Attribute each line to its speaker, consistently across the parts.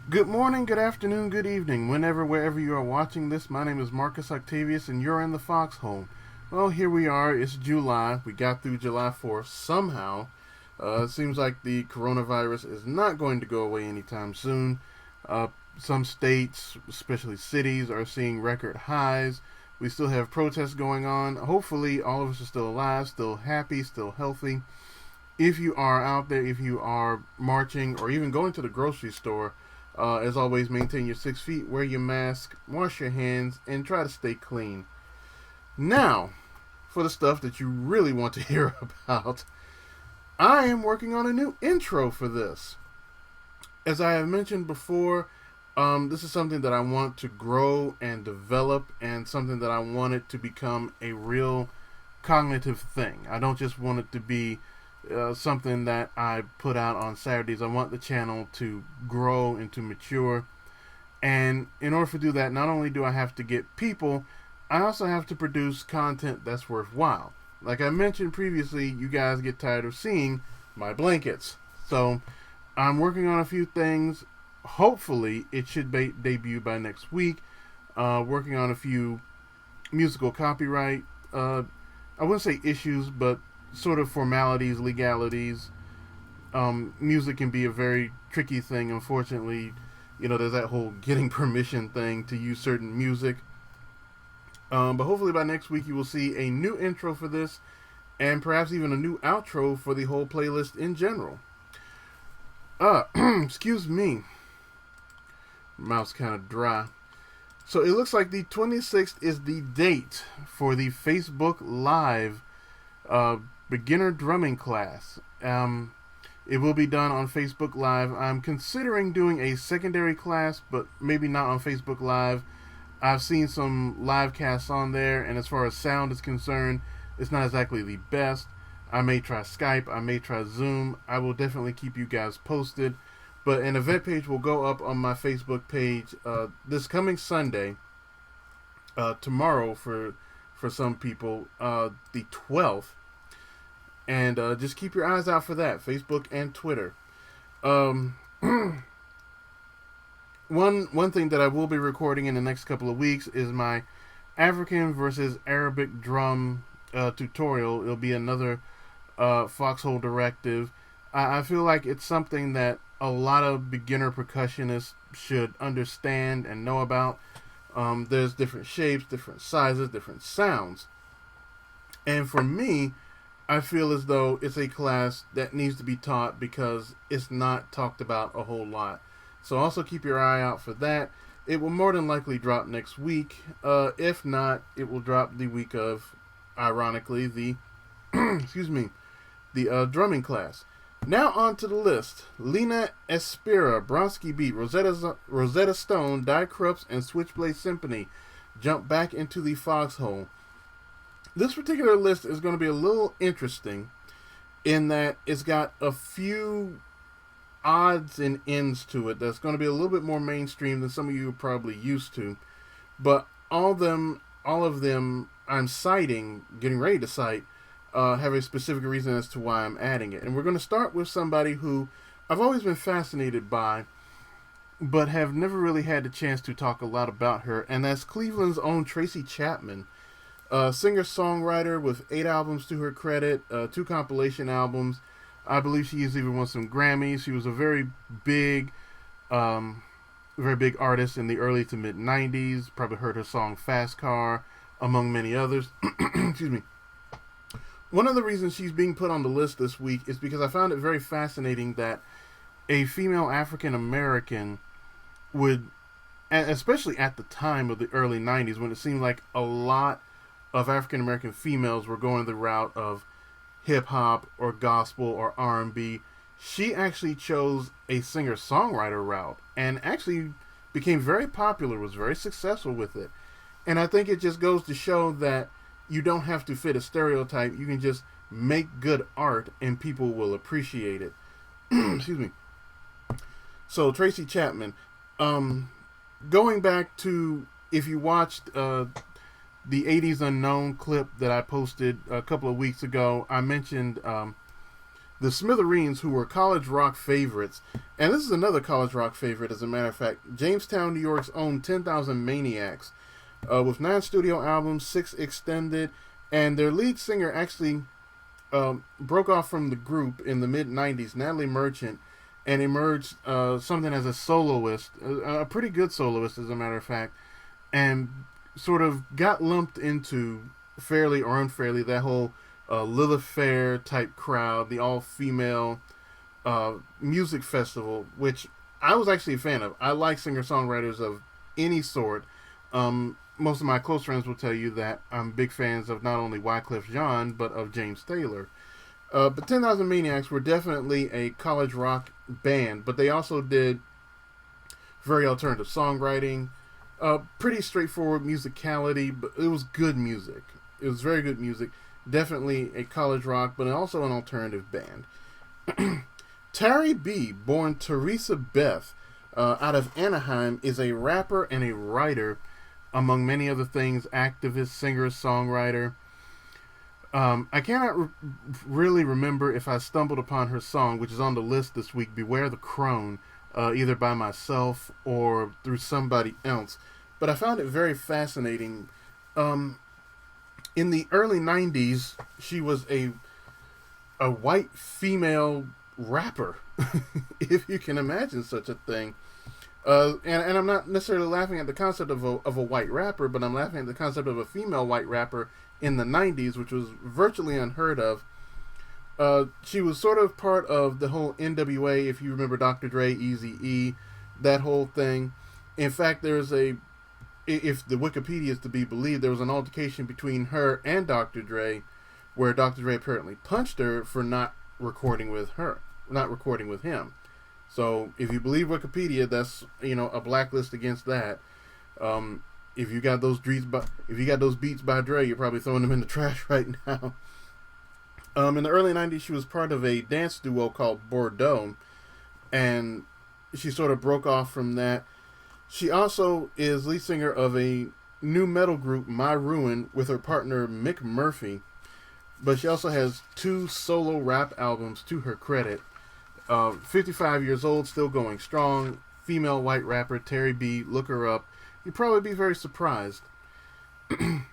Speaker 1: Good morning, good afternoon, good evening, wherever you are watching this. My name is Marcus Octavius, and you're in the Foxhole. Well, here we are. It's July. We got through July 4th somehow. It seems like the coronavirus is not going to go away anytime soon. Uh, some states, especially cities, are seeing record highs. We still have protests going on. Hopefully, all of us are still alive, still happy, still healthy. If you are out there, if you are marching or even going to the grocery store, as always, maintain your 6 feet, wear your mask, wash your hands, and try to stay clean. Now, for the stuff that you really want to hear about, I am working on a new intro for this. As I have mentioned before, this is something that I want to grow and develop, and something that I want it to become a real cognitive thing. I don't just want it to be something that I put out on Saturdays. I want the channel to grow and to mature. And in order to do that, not only do I have to get people, I also have to produce content that's worthwhile. Like I mentioned previously, you guys get tired of seeing my blankets. So I'm working on a few things. Hopefully, it should debut by next week. Working on a few musical copyright, I wouldn't say issues, but sort of formalities, legalities. Music can be a very tricky thing. Unfortunately, there's that whole getting permission thing to use certain music. But hopefully by next week you will see a new intro for this, and perhaps even a new outro for the whole playlist in general. Excuse me. Mouth's kind of dry. So it looks like the 26th is the date for the Facebook Live beginner drumming class. It will be done on Facebook Live. I'm considering doing a secondary class, but maybe not on Facebook Live. I've seen some live casts on there, and as far as sound is concerned, it's not exactly the best. I may try Skype, I may try Zoom. I will definitely keep you guys posted. But an event page will go up on my Facebook page this coming Sunday, tomorrow for some people, the 12th. And just keep your eyes out for that, Facebook and Twitter. One thing that I will be recording in the next couple of weeks is my African versus Arabic drum tutorial. It'll be another Foxhole directive. I feel like it's something that a lot of beginner percussionists should understand and know about. There's different shapes, different sizes, different sounds. And for me, I feel as though it's a class that needs to be taught because it's not talked about a whole lot. So also keep your eye out for that. It will more than likely drop next week. If not, it will drop the week of, ironically, the excuse me, the drumming class. Now on to the list. Lena Espira, Bronski Beat, Rosetta Stone, Die Krups, and Switchblade Symphony jump back into the Foxhole. This particular list is going to be a little interesting in that it's got a few odds and ends to it that's going to be a little bit more mainstream than some of you are probably used to. But all of them I'm getting ready to cite, have a specific reason as to why I'm adding it. And we're going to start with somebody who I've always been fascinated by, but have never really had the chance to talk a lot about her, and that's Cleveland's own Tracy Chapman. Singer-songwriter with 8 albums to her credit, 2 compilation albums. I believe she has even won some Grammys. She was a very big artist in the early to mid 90s. Probably heard her song Fast Car, among many others. Excuse me. One of the reasons she's being put on the list this week is because I found it very fascinating that a female African American would, especially at the time of the early 90s, when it seemed like a lot of African American females were going the route of hip hop or gospel or R&B, she actually chose a singer-songwriter route and actually became very popular, was very successful with it. And I think it just goes to show that you don't have to fit a stereotype. You can just make good art and people will appreciate it. Excuse me. So Tracy Chapman, going back to, if you watched the 80s Unknown clip that I posted a couple of weeks ago, I mentioned the the Smithereens, who were college rock favorites. And this is another college rock favorite, as a matter of fact. Jamestown, New York's own 10,000 Maniacs, with 9 studio albums, 6 extended, and their lead singer actually broke off from the group in the mid-90s, Natalie Merchant, and emerged something as a soloist, a pretty good soloist, as a matter of fact, and sort of got lumped into, fairly or unfairly, that whole Lilith Fair type crowd, the all-female music festival, which I was actually a fan of. I like singer-songwriters of any sort. Most of my close friends will tell you that I'm big fans of not only Wyclef Jean, but of James Taylor. But 10,000 Maniacs were definitely a college rock band, but they also did very alternative songwriting, pretty straightforward musicality, but it was good music. It was very good music. Definitely a college rock, but also an alternative band. Terry B., born Teresa Beth, out of Anaheim, is a rapper and a writer, among many other things, activist, singer, songwriter. I cannot really remember if I stumbled upon her song, which is on the list this week, Beware the Crone, either by myself or through somebody else. But I found it very fascinating. In the early 90s, she was a white female rapper, if you can imagine such a thing. And I'm not necessarily laughing at the concept of a white rapper, but I'm laughing at the concept of a female white rapper in the 90s, which was virtually unheard of. She was sort of part of the whole NWA, if you remember Dr. Dre, Eazy-E, that whole thing. In fact, if the Wikipedia is to be believed, there was an altercation between her and Dr. Dre, where Dr. Dre apparently punched her for not recording with him. So if you believe Wikipedia, that's a blacklist against that. If you got those beats by Dre, you're probably throwing them in the trash right now. In the early 90s, she was part of a dance duo called Bordeaux, and she sort of broke off from that. She also is lead singer of a new metal group, My Ruin, with her partner Mick Murphy. But she also has 2 solo rap albums to her credit. 55 years old, still going strong. Female white rapper, Terry B. Look her up. You'd probably be very surprised. Now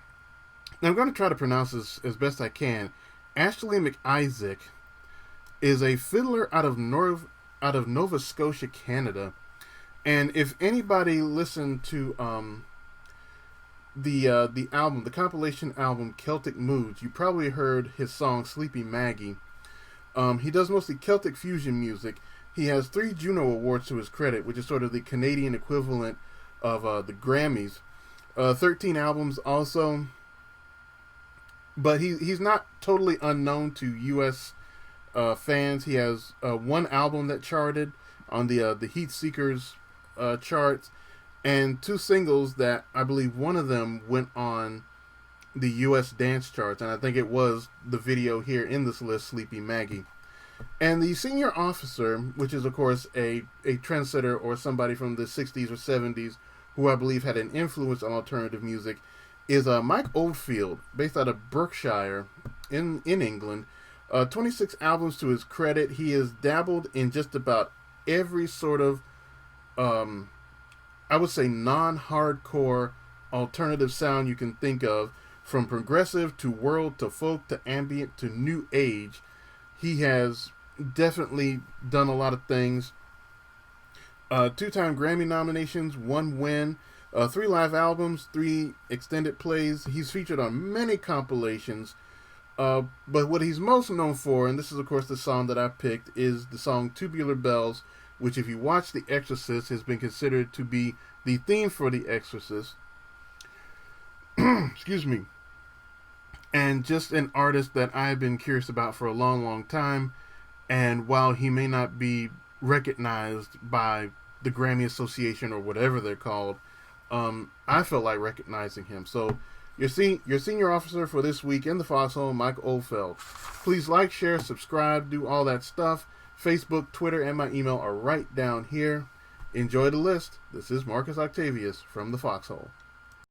Speaker 1: I'm going to try to pronounce this as best I can. Ashley McIsaac is a fiddler out of Nova Scotia, Canada. And if anybody listened to the album, the compilation album Celtic Moods, you probably heard his song Sleepy Maggie. He does mostly Celtic fusion music. He has 3 Juno Awards to his credit, which is sort of the Canadian equivalent of the Grammys. 13 albums also. But he's not totally unknown to U.S. Fans. He has 1 album that charted on the Heat Seekers charts, and 2 singles that I believe one of them went on the U.S. dance charts, and I think it was the video here in this list, Sleepy Maggie. And the senior officer, which is of course a trendsetter or somebody from the 60s or 70s who I believe had an influence on alternative music, is Mike Oldfield, based out of Berkshire in England. 26 albums to his credit. He has dabbled in just about every sort of I would say non-hardcore alternative sound you can think of, from progressive to world to folk to ambient to new age. He has definitely done a lot of things. 2-time Grammy nominations, 1 win, 3 live albums, 3 extended plays. He's featured on many compilations. But what he's most known for, and this is of course the song that I picked, is the song Tubular Bells, which if you watch The Exorcist has been considered to be the theme for The Exorcist. Excuse me. And just an artist that I've been curious about for a long, long time. And while he may not be recognized by the Grammy Association or whatever they're called, I felt like recognizing him. So your senior officer for this week in the Foxxhole, Mike Oldfield. Please like, share, subscribe, do all that stuff. Facebook, Twitter, and my email are right down here. Enjoy the list. This is Marcus Octavius from the Foxxhole.